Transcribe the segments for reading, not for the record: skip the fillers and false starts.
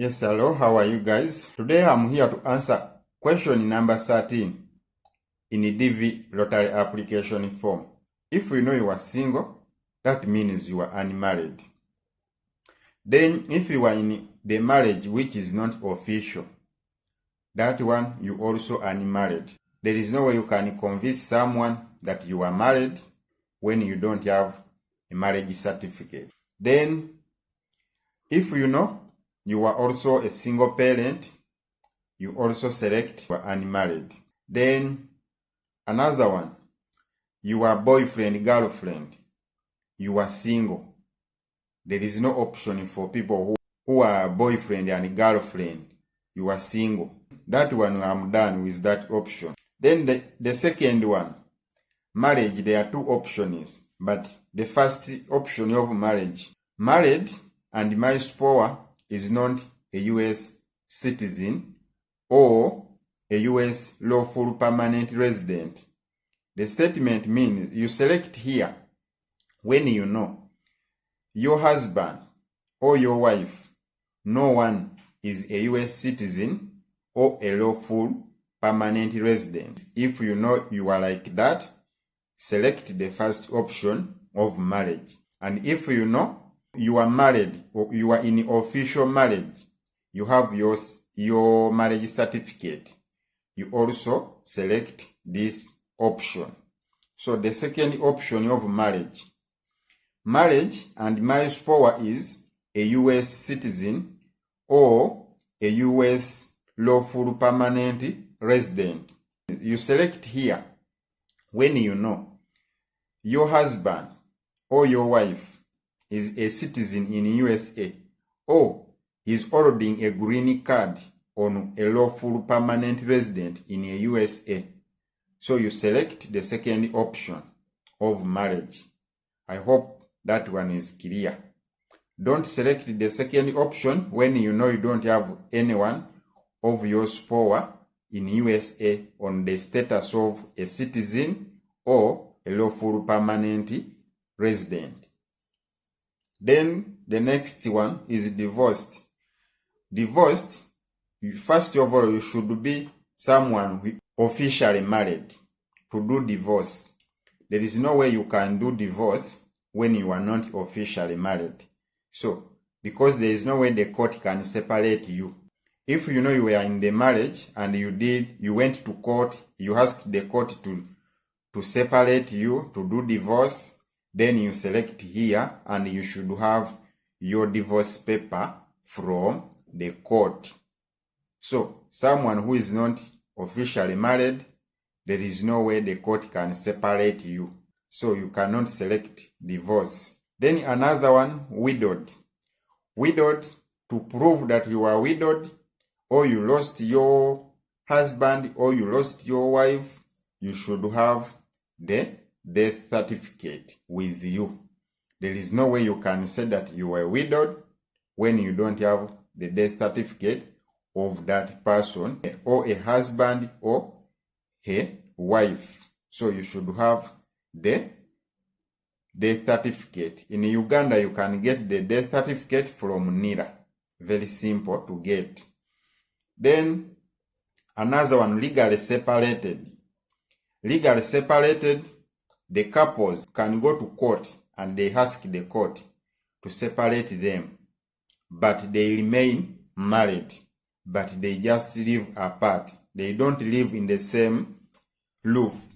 Yes, hello, how are you guys? Today I'm here to answer question number 13 in the DV lottery application form. If you know you are single, that means you are unmarried. Then if you are in the marriage which is not official, that one you also unmarried. There is no way you can convince someone that you are married when you don't have a marriage certificate. Then if you know you are also a single parent, you also select you are unmarried. Then another one, you are boyfriend, girlfriend, you are single. There is no option for people who are boyfriend and girlfriend, you are single. That one I'm done with that option. Then the second one, marriage, there are two options, but the first option of marriage, married and my spouse is not a US citizen or a US lawful permanent resident. The statement means you select here when you know your husband or your wife, no one is a US citizen or a lawful permanent resident. If you know you are like that, select the first option of marriage. And if you know you are married or you are in official marriage, you have your marriage certificate, you also select this option. So the second option of marriage and my spouse is a US citizen or a US lawful permanent resident. You select here when you know your husband or your wife is a citizen in USA or is holding a green card on a lawful permanent resident in a USA. So you select the second option of marriage. I hope that one is clear. Don't select the second option when you know you don't have anyone of your spouse in USA on the status of a citizen or a lawful permanent resident. Then the next one is divorced. Divorced, first of all, you should be someone who officially married to do divorce. There is no way you can do divorce when you are not officially married. So, because there is no way the court can separate you. If you know you were in the marriage and you went to court, you asked the court to separate you, to do divorce, then you select here and you should have your divorce paper from the court. So, someone who is not officially married, there is no way the court can separate you. So you cannot select divorce. Then another one, widowed. Widowed, to prove that you are widowed or you lost your husband or you lost your wife, you should have the death certificate with you. There is no way you can say that you are widowed when you don't have the death certificate of that person or a husband or a wife. So you should have the death certificate. In Uganda, you can get the death certificate from NIRA. Very simple to get. Then another one, legally separated. Legally separated, the couples can go to court and they ask the court to separate them, but they remain married, but they just live apart. They don't live in the same roof.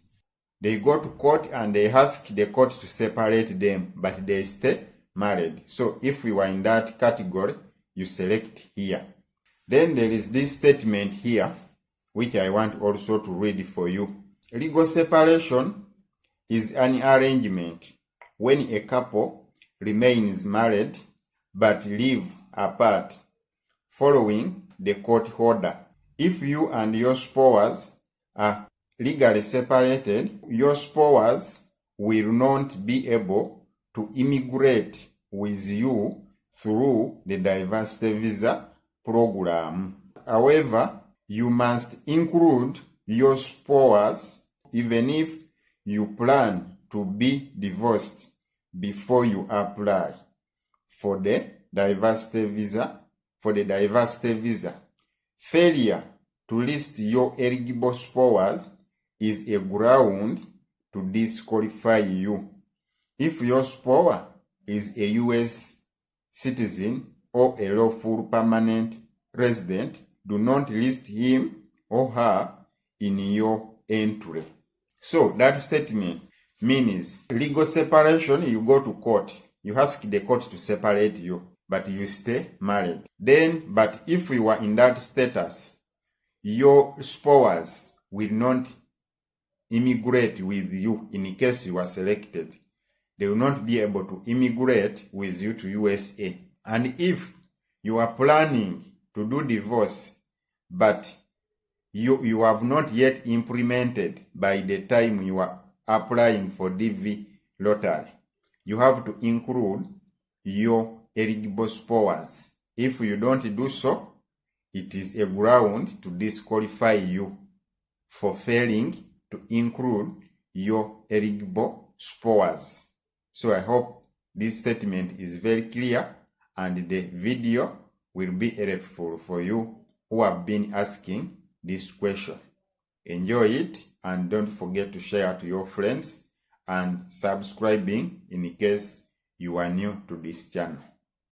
They go to court and they ask the court to separate them, but they stay married. So if you are in that category, you select here. Then there is this statement here, which I want also to read for you. Legal separation is an arrangement when a couple remains married but live apart following the court order. If you and your spouse are legally separated, your spouse will not be able to immigrate with you through the diversity visa program. However, you must include your spouse even if you plan to be divorced before you apply for the diversity visa for the diversity visa. Failure to list your eligible spouse is a ground to disqualify you. If your spouse is a U.S. citizen or a lawful permanent resident, do not list him or her in your entry. So that statement means legal separation. You go to court, you ask the court to separate you, but you stay married. But if you are in that status, your spouse will not immigrate with you in case you are selected. They will not be able to immigrate with you to USA. And if you are planning to do divorce, but you have not yet implemented by the time you are applying for DV lottery, you have to include your eligible spouse. If you don't do so, it is a ground to disqualify you for failing to include your eligible spouse. So I hope this statement is very clear and the video will be helpful for you who have been asking this question. Enjoy it and don't forget to share to your friends and subscribing in case you are new to this channel.